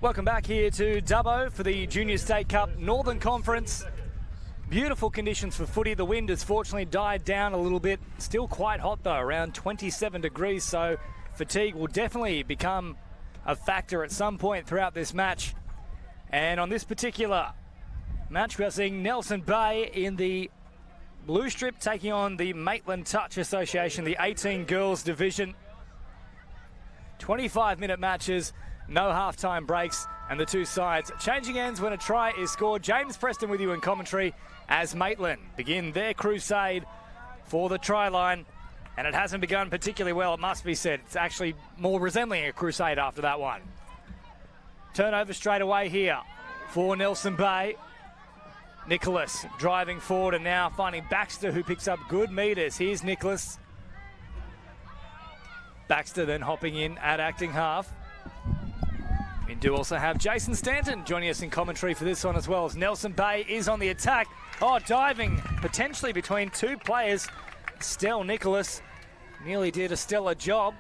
Welcome back here to Dubbo for the Junior State Cup Northern Conference. Beautiful conditions for footy. The wind has fortunately died down a little bit. Still quite hot though, around 27 degrees, so fatigue will definitely become a factor at some point throughout this match. And on this particular match, we are seeing Nelson Bay in the blue strip taking on the Maitland Touch Association, the 18 girls division. 25-minute matches, no halftime breaks, and the two sides changing ends when a try is scored. James Preston with you in commentary as Maitland begin their crusade for the try line. And it hasn't begun particularly well, it must be said. It's actually more resembling a crusade after that one. Turnover straight away here for Nelson Bay. Nicholas driving forward and now finding Baxter, who picks up good metres. Here's Nicholas. Baxter then hopping in at acting half. We do also have Jason Stanton joining us in commentary for this one as well, as Nelson Bay is on the attack. Oh, diving potentially between two players. Stell Nicholas nearly did a stellar job.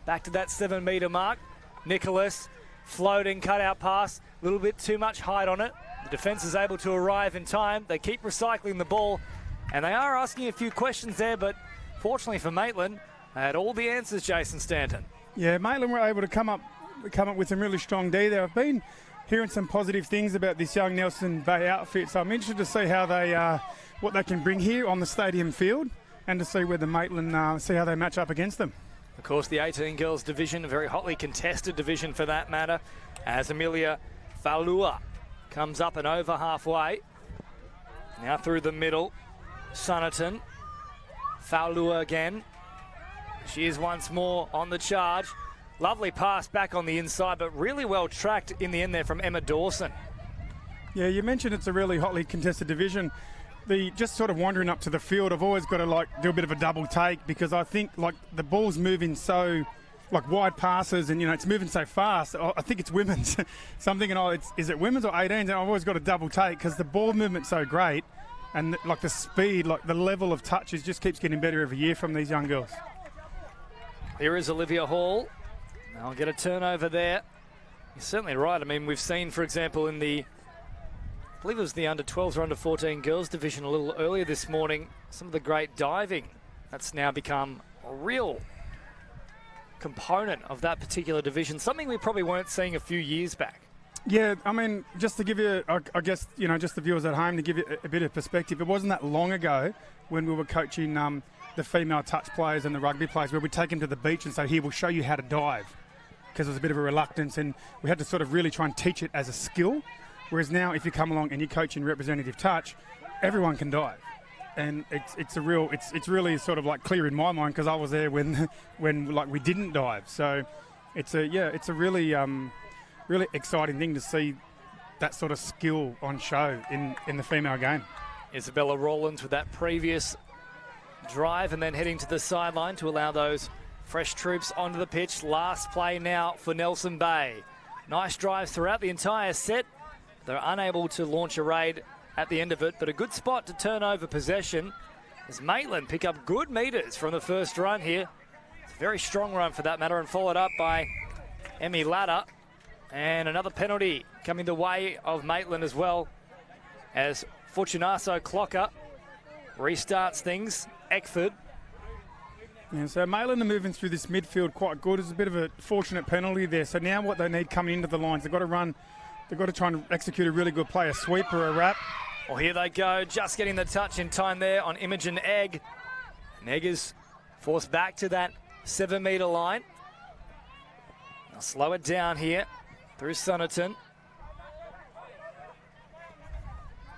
Back to that 7-metre mark. Nicholas floating cutout pass, a little bit too much height on it. The defence is able to arrive in time. They keep recycling the ball, and they are asking a few questions there, but fortunately for Maitland, they had all the answers, Jason Stanton. Yeah, Maitland were able to come up with some really strong D there. I've been hearing some positive things about this young Nelson Bay outfit, so I'm interested to see how they, what they can bring here on the stadium field, and to see whether Maitland, see how they match up against them. Of course, the 18 girls division, a very hotly contested division for that matter, as Amelia Faulua comes up and over halfway. Now through the middle, Sunnerton. Faulua again. She is once more on the charge. Lovely pass back on the inside, but really well tracked in the end there from Emma Dawson. Yeah, you mentioned it's a really hotly contested division. Just sort of wandering up to the field, I've always got to do a bit of a double take, because I think the ball's moving so wide passes, and it's moving so fast. I think it's women's something, and is it women's or 18s? And I've always got to double take because the ball movement's so great, and the speed, the level of touches just keeps getting better every year from these young girls. Here is Olivia Hall. I'll get a turnover there. You're certainly right. I mean, we've seen, for example, in the, I believe it was the under-12s or under-14 girls division a little earlier this morning, some of the great diving. That's now become a real component of that particular division, something we probably weren't seeing a few years back. Yeah, I mean, just to give you, I guess, just the viewers at home, to give you a bit of perspective, it wasn't that long ago when we were coaching the female touch players and the rugby players, where we'd take them to the beach and say, here, we'll show you how to dive, because there was a bit of a reluctance, and we had to sort of really try and teach it as a skill. Whereas now, if you come along and you coach in representative touch, everyone can dive. And it's really sort of clear in my mind, because I was there when we didn't dive. So it's a really really exciting thing to see that sort of skill on show in the female game. Isabella Rawlins with that previous drive, and then heading to the sideline to allow those fresh troops onto the pitch. Last play now for Nelson Bay. Nice drives throughout the entire set. They're unable to launch a raid at the end of it, but a good spot to turn over possession as Maitland pick up good metres from the first run here. It's a very strong run for that matter, and followed up by Emmy Latta. And another penalty coming the way of Maitland as well, as Fortunato Clocker restarts things. Eckford. Yeah, so Maitland are moving through this midfield quite good. It's a bit of a fortunate penalty there. So now what they need coming into the lines, they've got to try and execute a really good play, a sweep or a wrap. Well, here they go, just getting the touch in time there on Imogen Egg. And Egg is forced back to that 7-metre line. They'll slow it down here through Sunnerton.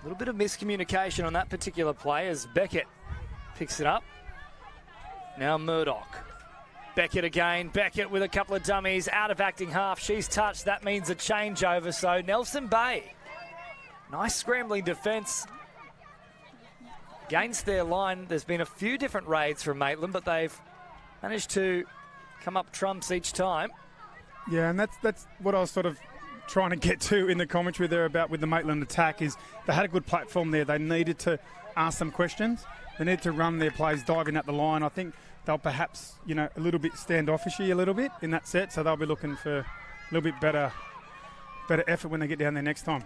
A little bit of miscommunication on that particular play as Beckett picks it up. Now Murdoch. Beckett again. Beckett with a couple of dummies out of acting half. She's touched. That means a changeover. So Nelson Bay. Nice scrambling defence against their line. There's been a few different raids from Maitland, but they've managed to come up trumps each time. Yeah, and that's what I was sort of trying to get to in the commentary there about with the Maitland attack, is they had a good platform there. They needed to ask some questions. They need to run their plays diving at the line. I think they'll perhaps, a little bit standoffishy a little bit in that set, so they'll be looking for a little bit better better effort when they get down there next time.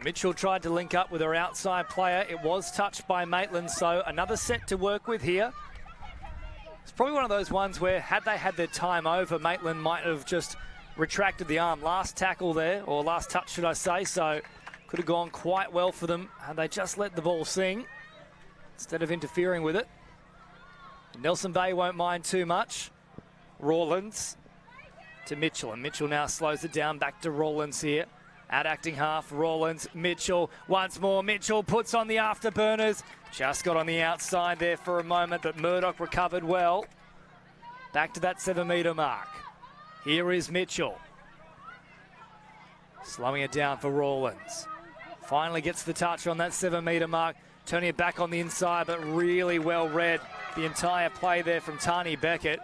Mitchell tried to link up with her outside player. It was touched by Maitland, so another set to work with here. It's probably one of those ones where, had they had their time over, Maitland might have just retracted the arm. Last tackle there, or last touch, should I say, so could have gone quite well for them had they just let the ball sing instead of interfering with it. Nelson Bay won't mind too much. Rawlins to Mitchell, and Mitchell now slows it down back to Rawlins here. At acting half, Rawlins, Mitchell, once more, Mitchell puts on the afterburners. Just got on the outside there for a moment, but Murdoch recovered well. Back to that 7-metre mark. Here is Mitchell. Slowing it down for Rawlins. Finally gets the touch on that 7-metre mark. Turning it back on the inside, but really well read. The entire play there from Tani Beckett.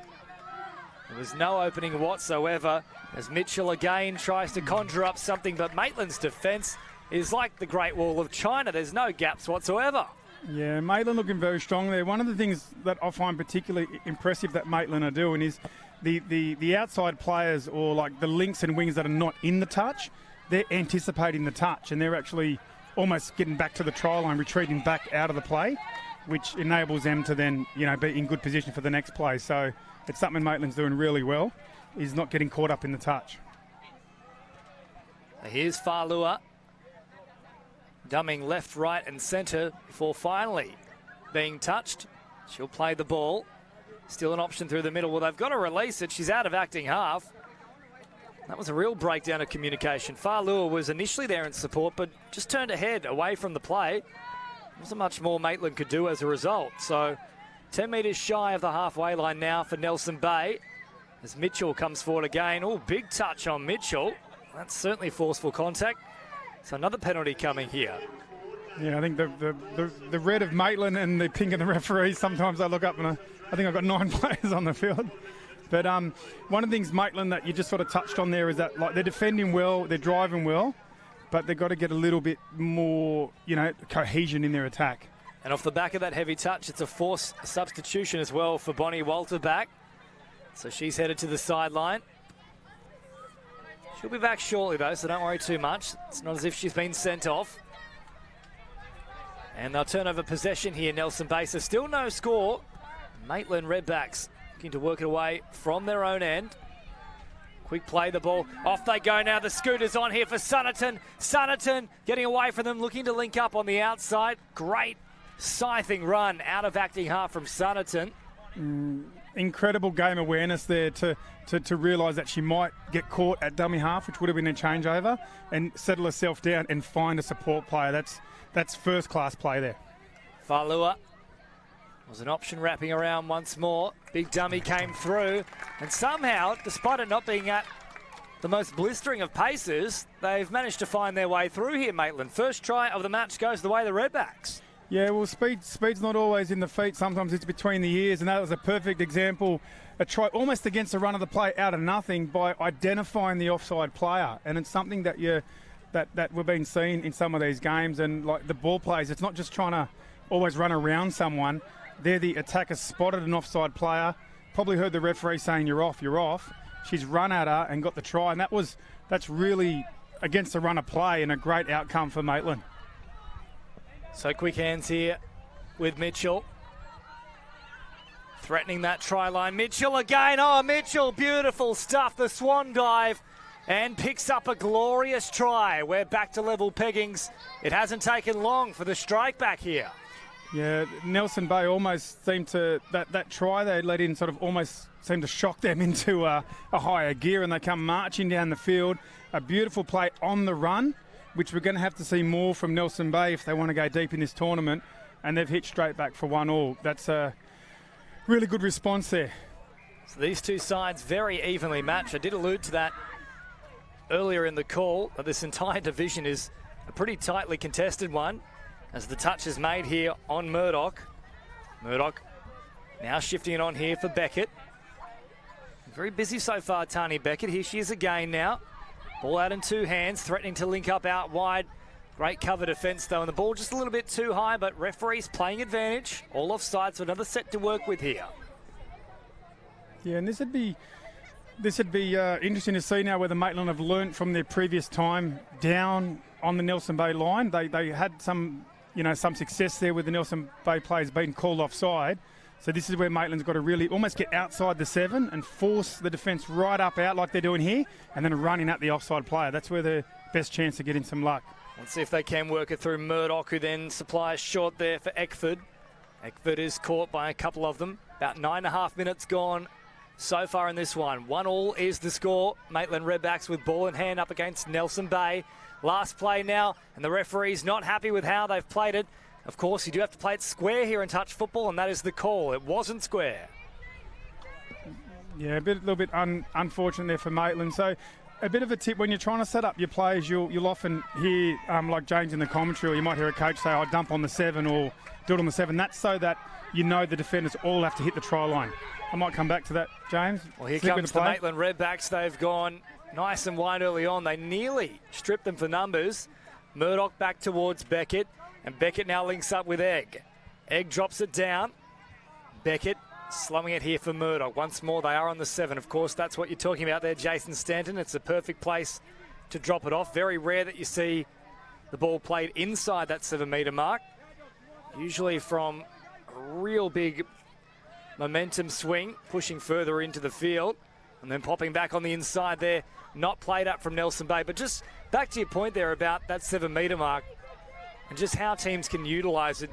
There was no opening whatsoever as Mitchell again tries to conjure up something, but Maitland's defence is like the Great Wall of China. There's no gaps whatsoever. Yeah, Maitland looking very strong there. One of the things that I find particularly impressive that Maitland are doing is the outside players, or like the links and wings that are not in the touch, they're anticipating the touch and they're actually almost getting back to the try line, retreating back out of the play, which enables them to then, you know, be in good position for the next play. So it's something Maitland's doing really well. He's not getting caught up in the touch. Here's Falua, dumbing left, right and centre before finally being touched. She'll play the ball. Still an option through the middle. Well, they've got to release it. She's out of acting half. That was a real breakdown of communication. Falua was initially there in support, but just turned ahead away from the play. Wasn't much more Maitland could do as a result. So 10 metres shy of the halfway line now for Nelson Bay as Mitchell comes forward again. Oh, big touch on Mitchell. That's certainly forceful contact. So another penalty coming here. Yeah, I think the red of Maitland and the pink of the referee, sometimes I look up and I think I've got 9 players on the field. But one of the things, Maitland, that you just sort of touched on there is that, like, they're defending well, they're driving well, but they've got to get a little bit more, you know, cohesion in their attack. And off the back of that heavy touch, it's a forced substitution as well for Bonnie Walter back. So she's headed to the sideline. She'll be back shortly though, so don't worry too much. It's not as if she's been sent off. And they'll turn over possession here, Nelson Bay. So still no score. Maitland Redbacks looking to work it away from their own end. Quick play, the ball. Off they go now. The scooter's on here for Sunnerton. Sunnerton getting away from them, looking to link up on the outside. Great scything run out of acting half from Sunnerton. Incredible game awareness there to realise that she might get caught at dummy half, which would have been a changeover, and settle herself down and find a support player. That's first-class play there. Falua was an option wrapping around once more. Big dummy came through, and somehow, despite it not being at the most blistering of paces, they've managed to find their way through here, Maitland. First try of the match goes the way of the Redbacks. Yeah, well, speed's not always in the feet. Sometimes it's between the ears, and that was a perfect example. A try almost against the run of the play out of nothing by identifying the offside player, and it's something that that we've been seeing in some of these games. And like the ball plays, it's not just trying to always run around someone. There, the attacker spotted an offside player, probably heard the referee saying you're off, you're off. She's run at her and got the try, and that's really against the run of play and a great outcome for Maitland. So quick hands here with Mitchell. Threatening that try line. Mitchell again. Oh, Mitchell, beautiful stuff. The swan dive and picks up a glorious try. We're back to level peggings. It hasn't taken long for the strike back here. Yeah, Nelson Bay almost seemed to, that try they let in sort of almost seemed to shock them into a higher gear, and they come marching down the field. A beautiful play on the run, which we're going to have to see more from Nelson Bay if they want to go deep in this tournament, and they've hit straight back for 1-1. That's a really good response there. So these two sides very evenly matched. I did allude to that earlier in the call, but this entire division is a pretty tightly contested one as the touch is made here on Murdoch. Murdoch now shifting it on here for Beckett. Very busy so far, Tani Beckett. Here she is again now. Ball out in two hands, threatening to link up out wide. Great cover defence though, and the ball just a little bit too high, but referees playing advantage. All offside, so another set to work with here. Yeah, and this would be This would be interesting to see now whether Maitland have learnt from their previous time down on the Nelson Bay line. They had some success there with the Nelson Bay players being called offside. So this is where Maitland's got to really almost get outside the 7 and force the defence right up out like they're doing here, and then running at the offside player. That's where the best chance of getting some luck. Let's see if they can work it through Murdoch, who then supplies short there for Eckford. Eckford is caught by a couple of them. About 9.5 minutes gone so far in this one. 1-1 is the score. Maitland Redbacks with ball in hand up against Nelson Bay. Last play now, and the referee's not happy with how they've played it. Of course, you do have to play it square here in touch football, and that is the call. It wasn't square. Yeah, a little bit unfortunate there for Maitland. So a bit of a tip, when you're trying to set up your players, you'll often hear, like James in the commentary, or you might hear a coach say, "I'll dump on the 7" or "do it on the 7." That's so that you know the defenders all have to hit the try line. I might come back to that, James. Well, here comes the Maitland Redbacks. They've gone nice and wide early on. They nearly stripped them for numbers. Murdoch back towards Beckett, and Beckett now links up with Egg. Egg drops it down. Beckett slowing it here for Murdoch. Once more, they are on the 7. Of course, that's what you're talking about there, Jason Stanton. It's a perfect place to drop it off. Very rare that you see the ball played inside that 7-metre mark. Usually from a real big momentum swing, pushing further into the field, and then popping back on the inside there. Not played up from Nelson Bay. But just back to your point there about that 7-metre mark and just how teams can utilise it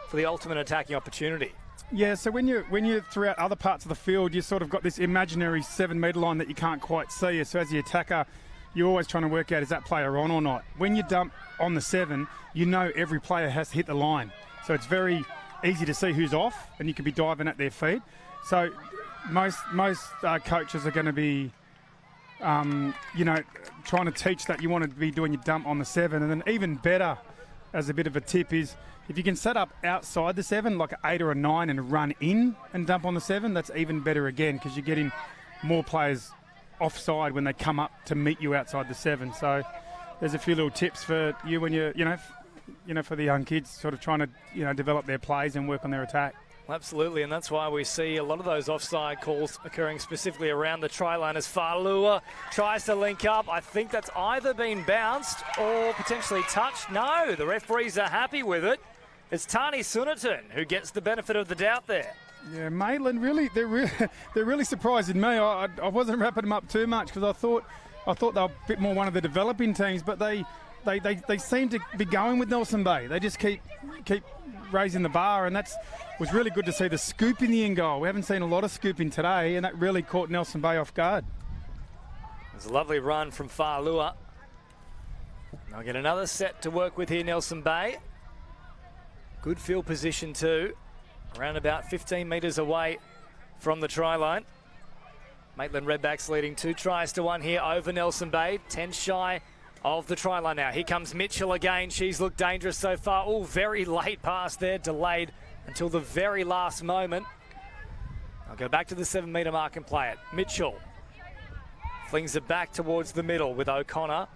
for the ultimate attacking opportunity. Yeah, so when you're throughout other parts of the field, you sort of got this imaginary 7-metre line that you can't quite see. So as the attacker, you're always trying to work out, is that player on or not? When you dump on the 7, you know every player has to hit the line. So it's very easy to see who's off, and you can be diving at their feet. So most coaches are going to be, trying to teach that you want to be doing your dump on the 7. And then even better, as a bit of a tip, is if you can set up outside the 7, like an 8 or a 9, and run in and dump on the 7, that's even better again, because you're getting more players offside when they come up to meet you outside the 7. So there's a few little tips for you when you're, for the young kids sort of trying to, develop their plays and work on their attack. Absolutely, and that's why we see a lot of those offside calls occurring specifically around the try line as Farlua tries to link up. I think that's either been bounced or potentially touched. No, the referees are happy with it. It's Tani Sunaton who gets the benefit of the doubt there. Yeah, Maitland, they're really surprising me. I wasn't wrapping them up too much because I thought they were a bit more one of the developing teams, but they seem to be going with Nelson Bay. They just keep raising the bar, and was really good to see the scoop in the end goal. We haven't seen a lot of scooping today, and that really caught Nelson Bay off guard. There's a lovely run from Farlua. They'll get another set to work with here, Nelson Bay. Good field position too, around about 15 metres away from the try line. Maitland Redbacks leading 2-1 here over Nelson Bay, 10 shy of the try line now. Here comes Mitchell again. She's looked dangerous so far. Oh, very late pass there, delayed until the very last moment. I'll go back to the 7-metre mark and play it. Mitchell flings it back towards the middle with O'Connor.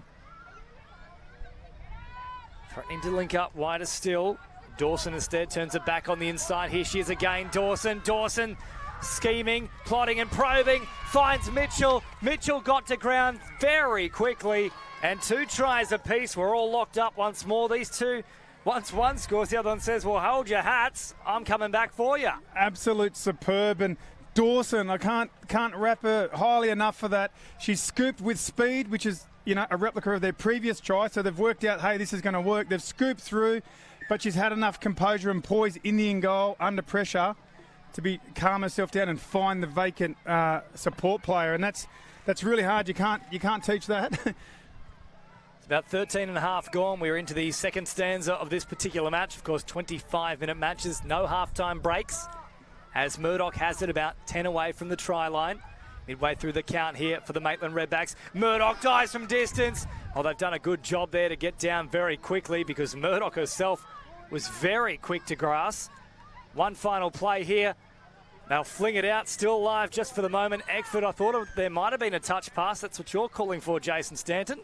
Threatening to link up wider still. Dawson instead turns it back on the inside. Here she is again, Dawson. Dawson scheming, plotting and probing. Finds Mitchell. Mitchell got to ground very quickly. And 2 tries apiece. We're all locked up once more. These two, once one scores, the other one says, well, hold your hats. I'm coming back for you. Absolute superb. And Dawson, I can't wrap her highly enough for that. She's scooped with speed, which is, a replica of their previous try. So they've worked out, hey, this is going to work. They've scooped through, but she's had enough composure and poise in the end goal under pressure to calm herself down and find the vacant support player. And that's really hard. You can't teach that. About 13 and a half gone. We're into the second stanza of this particular match. Of course, 25-minute matches, no halftime breaks, as Murdoch has it about 10 away from the try line. Midway through the count here for the Maitland Redbacks. Murdoch dies from distance. Oh, they've done a good job there to get down very quickly because Murdoch herself was very quick to grass. One final play here. They'll fling it out, still alive just for the moment. Eckford, I thought there might have been a touch pass. That's what you're calling for, Jason Stanton.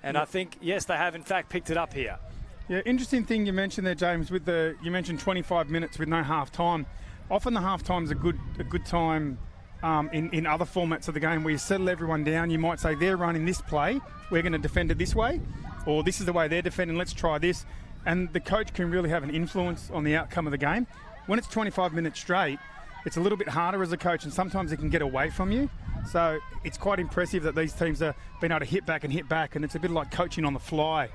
And I think, yes, they have in fact picked it up here. Yeah, interesting thing you mentioned there, James, you mentioned 25 minutes with no half time. Often the half time's a good time in other formats of the game where you settle everyone down. You might say they're running this play, we're going to defend it this way, or this is the way they're defending, let's try this. And the coach can really have an influence on the outcome of the game. When it's 25 minutes straight, it's a little bit harder as a coach, and sometimes it can get away from you. So it's quite impressive that these teams are being able to hit back, and it's a bit like coaching on the fly.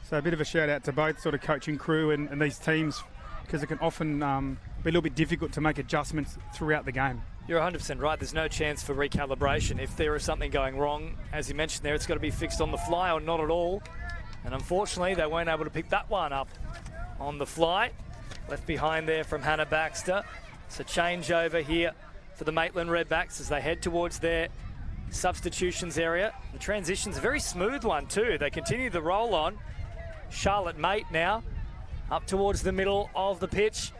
So a bit of a shout out to both sort of coaching crew and these teams, because it can often be a little bit difficult to make adjustments throughout the game. You're 100% right. There's no chance for recalibration. If there is something going wrong, as you mentioned there, it's got to be fixed on the fly or not at all. And unfortunately, they weren't able to pick that one up on the fly. Left behind there from Hannah Baxter. So change over here for the Maitland Redbacks as they head towards their substitutions area. The transition's a very smooth one too. They continue the roll on. Charlotte Mate now up towards the middle of the pitch.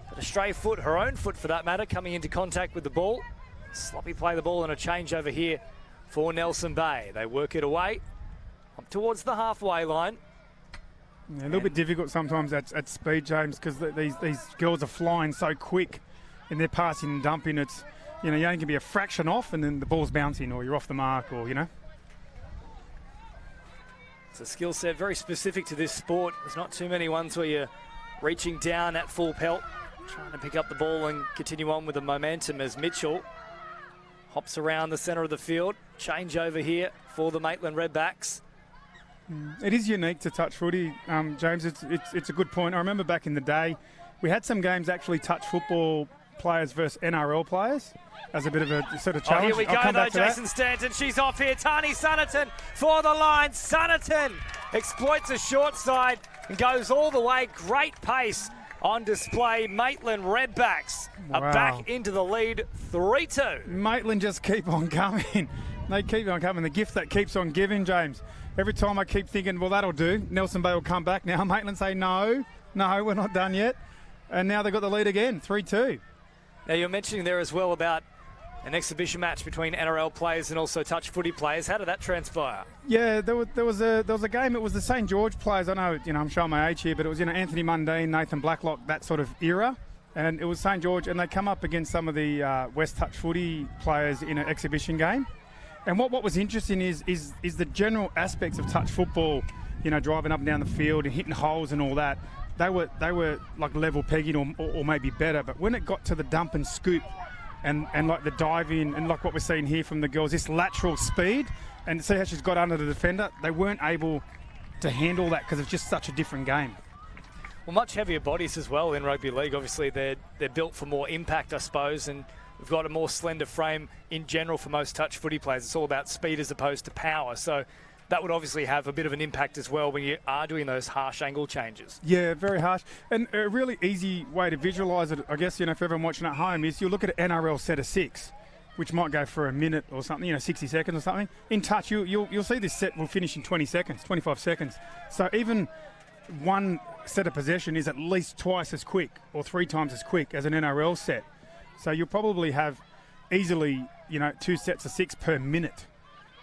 But a stray foot, her own foot for that matter, coming into contact with the ball. Sloppy play the ball and a change over here for Nelson Bay. They work it away up towards the halfway line. Yeah, a little bit difficult sometimes at speed, James, because these girls are flying so quick in their passing and dumping. It's, you only can be a fraction off and then the ball's bouncing or you're off the mark or, It's a skill set very specific to this sport. There's not too many ones where you're reaching down at full pelt, trying to pick up the ball and continue on with the momentum as Mitchell hops around the centre of the field. Change over here for the Maitland Redbacks. It is unique to touch footy, James. It's a good point. I remember back in the day, we had some games actually touch football players versus NRL players as a bit of a sort of challenge. Here we go though, Jason Stanton. She's off here. Tani Sunnerton for the line. Sunnerton exploits a short side and goes all the way. Great pace on display. Maitland Redbacks are back into the lead, 3-2. Maitland just keep on coming. They keep on coming. The gift that keeps on giving, James. Every time I keep thinking, well, that'll do. Nelson Bay will come back now. Maitland say, no, we're not done yet. And now they've got the lead again, 3-2. Now, you're mentioning there as well about an exhibition match between NRL players and also touch footy players. How did that transpire? Yeah, there was a game. It was the St. George players. I know, I'm showing my age here, but it was, Anthony Mundine, Nathan Blacklock, that sort of era. And it was St. George, and they come up against some of the West touch footy players in an exhibition game. And what was interesting is the general aspects of touch football, driving up and down the field and hitting holes and all that. They were like level pegging or maybe better. But when it got to the dump and scoop and like the diving and like what we're seeing here from the girls, this lateral speed, and see how she's got under the defender, they weren't able to handle that because it's just such a different game. Well, much heavier bodies as well in rugby league. Obviously, they're built for more impact, I suppose, and we've got a more slender frame in general for most touch footy players. It's all about speed as opposed to power. So that would obviously have a bit of an impact as well when you are doing those harsh angle changes. Yeah, very harsh. And a really easy way to visualise it, I guess, for everyone watching at home, is you look at an NRL set of 6, which might go for a minute or something, 60 seconds or something. In touch, you'll see this set will finish in 20 seconds, 25 seconds. So even one set of possession is at least twice as quick or 3 times as quick as an NRL set. So you'll probably have easily, 2 sets of 6 per minute.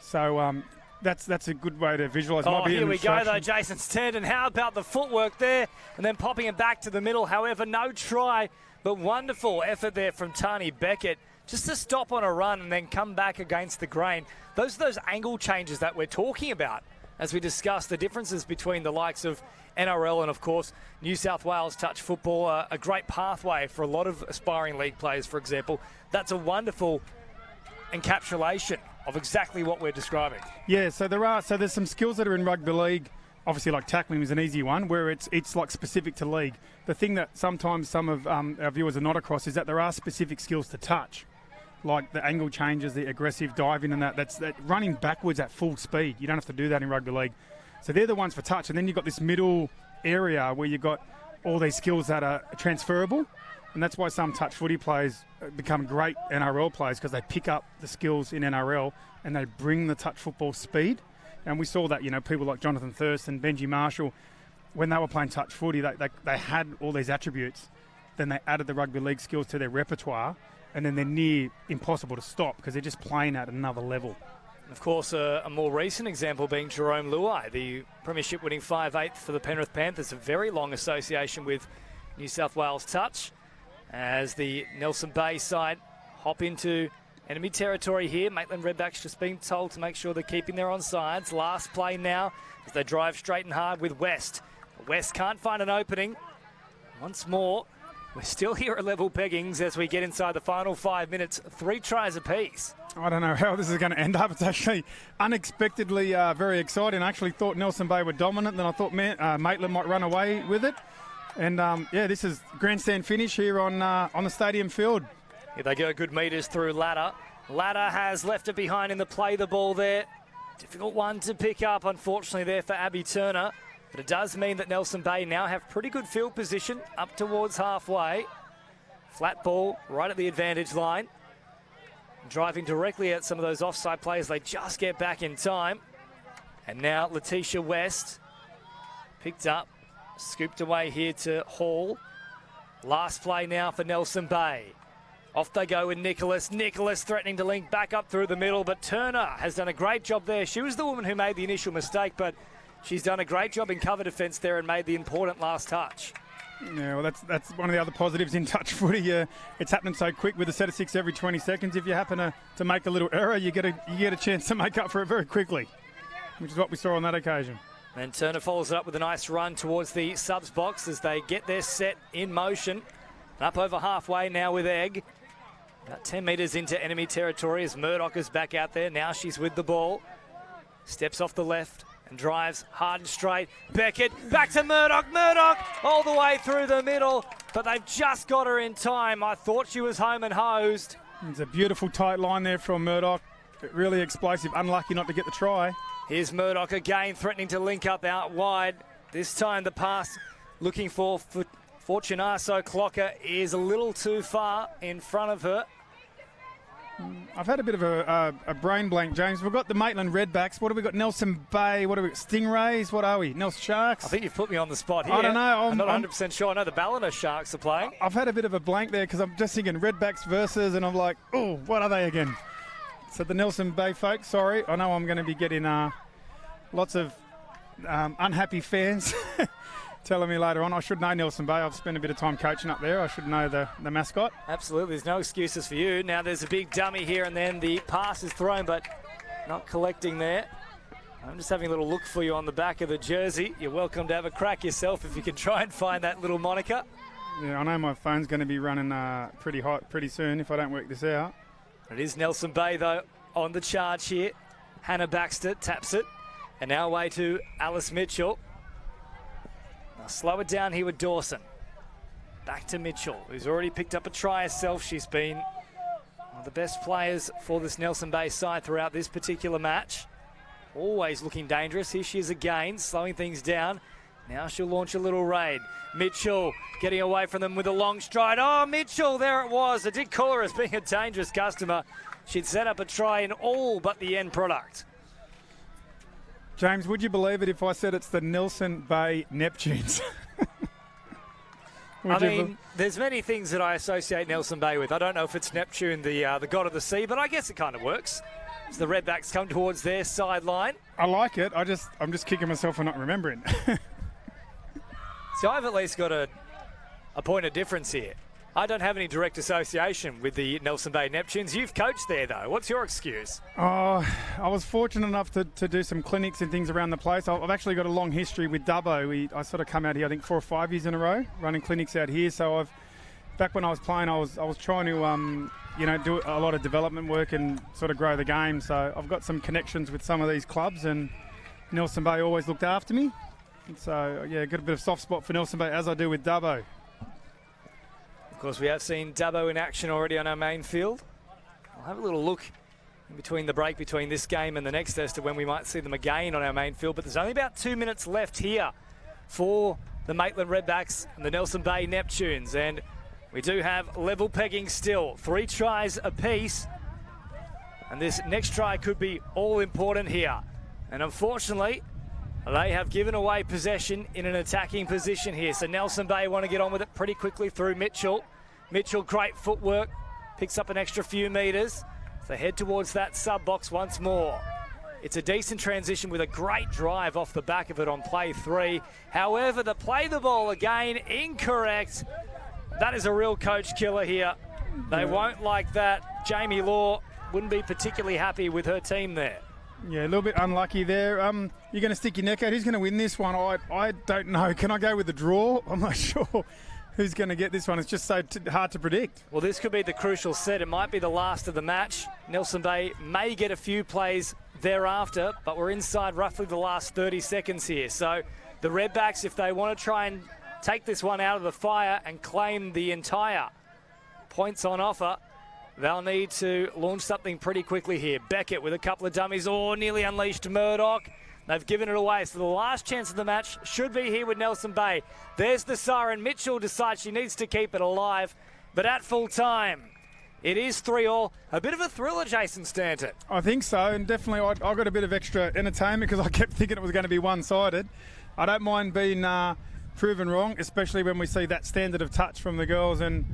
So that's a good way to visualise. Here we go though, Jason Stanton. How about the footwork there? And then popping it back to the middle. However, no try, but wonderful effort there from Tani Beckett. Just to stop on a run and then come back against the grain. Those are those angle changes that we're talking about as we discuss the differences between the likes of NRL and, of course, New South Wales touch football, a great pathway for a lot of aspiring league players, for example. That's a wonderful encapsulation of exactly what we're describing. Yeah, so there's some skills that are in rugby league. Obviously, like tackling is an easy one, where it's like specific to league. The thing that sometimes some of our viewers are not across is that there are specific skills to touch, like the angle changes, the aggressive diving, and that's running backwards at full speed. You don't have to do that in rugby league. So they're the ones for touch, and then you've got this middle area where you've got all these skills that are transferable, and that's why some touch footy players become great NRL players, because they pick up the skills in NRL and they bring the touch football speed. And we saw that, people like Jonathan Thurston, Benji Marshall, when they were playing touch footy, they had all these attributes. Then they added the rugby league skills to their repertoire, and then they're near impossible to stop because they're just playing at another level. Of course, a more recent example being Jerome Luai, the premiership winning 5'8" for the Penrith Panthers, a very long association with New South Wales touch, as the Nelson Bay side hop into Enemy territory here. Maitland Redbacks just being told to make sure they're keeping their onsides. Last play now as they drive straight and hard with West. West can't find an opening. Once more, we're still here at level peggings as we get inside the final 5 minutes. 3 tries apiece. I don't know how this is going to end up. It's actually unexpectedly very exciting. I actually thought Nelson Bay were dominant, then I thought Maitland might run away with it. And yeah, this is grandstand finish here on the stadium field. Here they go, good metres through Ladder. Ladder has left it behind in the play the ball there. Difficult one to pick up, unfortunately, there for Abby Turner. But it does mean that Nelson Bay now have pretty good field position up towards halfway. Flat ball right at the advantage line. Driving directly at some of those offside players. They just get back in time. And now Letitia West picked up, scooped away here to Hall. Last play now for Nelson Bay. Off they go with Nicholas. Nicholas threatening to link back up through the middle, but Turner has done a great job there. She was the woman who made the initial mistake, but she's done a great job in cover defence there and made the important last touch. Yeah, well, that's one of the other positives in touch footy. It's happening so quick with a set of 6 every 20 seconds. If you happen to make a little error, you get a chance to make up for it very quickly, which is what we saw on that occasion. And Turner follows it up with a nice run towards the subs box as they get their set in motion. Up over halfway now with Egg. About 10 metres into enemy territory as Murdoch is back out there. Now she's with the ball. Steps off the left and drives hard and straight. Beckett back to Murdoch. Murdoch all the way through the middle, but they've just got her in time. I thought she was home and hosed. It's a beautiful tight line there from Murdoch. Really explosive. Unlucky not to get the try. Here's Murdoch again, threatening to link up out wide. This time the pass looking for Fortunato Clocker is a little too far in front of her. I've had a bit of a brain blank, James. We've got the Maitland Redbacks. What have we got? Nelson Bay. What have we got? Stingrays. What are we? Nelson Sharks. I think you've put me on the spot here. I don't know. I'm not 100% sure. I know the Ballina Sharks are playing. I've had a bit of a blank there because I'm just thinking Redbacks versus, and I'm like, oh, what are they again? So the Nelson Bay folks, sorry. I know I'm going to be getting lots of unhappy fans telling me later on. I should know Nelson Bay. I've spent a bit of time coaching up there. I should know the mascot. Absolutely. There's no excuses for you. Now there's a big dummy here and then the pass is thrown but not collecting there. I'm just having a little look for you on the back of the jersey. You're welcome to have a crack yourself if you can try and find that little moniker. Yeah, I know my phone's going to be running pretty hot pretty soon if I don't work this out. It is Nelson Bay though on the charge here. Hannah Baxter taps it. And now away to Alice Mitchell. Now slow it down here with Dawson. Back to Mitchell, who's already picked up a try herself. She's been one of the best players for this Nelson Bay side throughout this particular match. Always looking dangerous. Here she is again, slowing things down. Now she'll launch a little raid. Mitchell getting away from them with a long stride. Oh, Mitchell, there it was. I did call her as being a dangerous customer. She'd set up a try in all but the end product. James, would you believe it if I said it's the Nelson Bay Neptunes? There's many things that I associate Nelson Bay with. I don't know if it's Neptune, the god of the sea, but I guess it kind of works. As the Redbacks come towards their sideline. I like it. I'm just kicking myself for not remembering. So I've at least got a point of difference here. I don't have any direct association with the Nelson Bay Neptunes. You've coached there, though. What's your excuse? Oh, I was fortunate enough to do some clinics and things around the place. I've actually got a long history with Dubbo. I sort of come out here, I think, 4 or 5 years in a row, running clinics out here. So back when I was playing, I was trying to, do a lot of development work and sort of grow the game. So I've got some connections with some of these clubs, and Nelson Bay always looked after me. And so, yeah, got a bit of soft spot for Nelson Bay, as I do with Dubbo. Of course, we have seen Dubbo in action already on our main field. I'll have a little look in between the break between this game and the next as to when we might see them again on our main field. But there's only about 2 minutes left here for the Maitland Redbacks and the Nelson Bay Neptunes. And we do have level pegging still. 3 tries apiece. And this next try could be all important here. And unfortunately, they have given away possession in an attacking position here. So Nelson Bay want to get on with it pretty quickly through Mitchell. Mitchell, great footwork, picks up an extra few metres. They head towards that sub box once more. It's a decent transition with a great drive off the back of it on play 3. However, the play the ball again, incorrect. That is a real coach killer here. They won't like that. Jamie Law wouldn't be particularly happy with her team there. Yeah, a little bit unlucky there. You're going to stick your neck out. Who's going to win this one? I don't know. Can I go with the draw? I'm not sure who's going to get this one. It's just so hard to predict. Well, this could be the crucial set. It might be the last of the match. Nelson Bay may get a few plays thereafter, but we're inside roughly the last 30 seconds here. So the Redbacks, if they want to try and take this one out of the fire and claim the entire points on offer, they'll need to launch something pretty quickly here. Beckett with a couple of dummies. Oh, nearly unleashed Murdoch. They've given it away. So the last chance of the match should be here with Nelson Bay. There's the siren. Mitchell decides she needs to keep it alive. But at full time, it is 3-3. A bit of a thriller, Jason Stanton. I think so. And definitely I got a bit of extra entertainment because I kept thinking it was going to be one-sided. I don't mind being proven wrong, especially when we see that standard of touch from the girls. And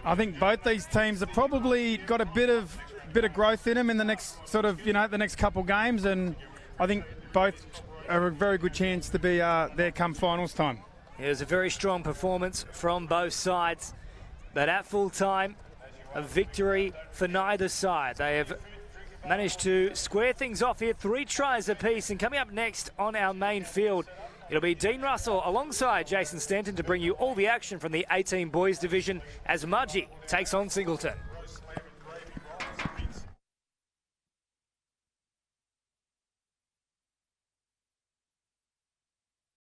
I think both these teams have probably got a bit of growth in them in the next the next couple games, and I think both are a very good chance to be there come finals time. It was a very strong performance from both sides, but at full time, a victory for neither side. They have managed to square things off here, 3 tries apiece, and coming up next on our main field, it'll be Dean Russell alongside Jason Stanton to bring you all the action from the 18 boys division as Mudgee takes on Singleton.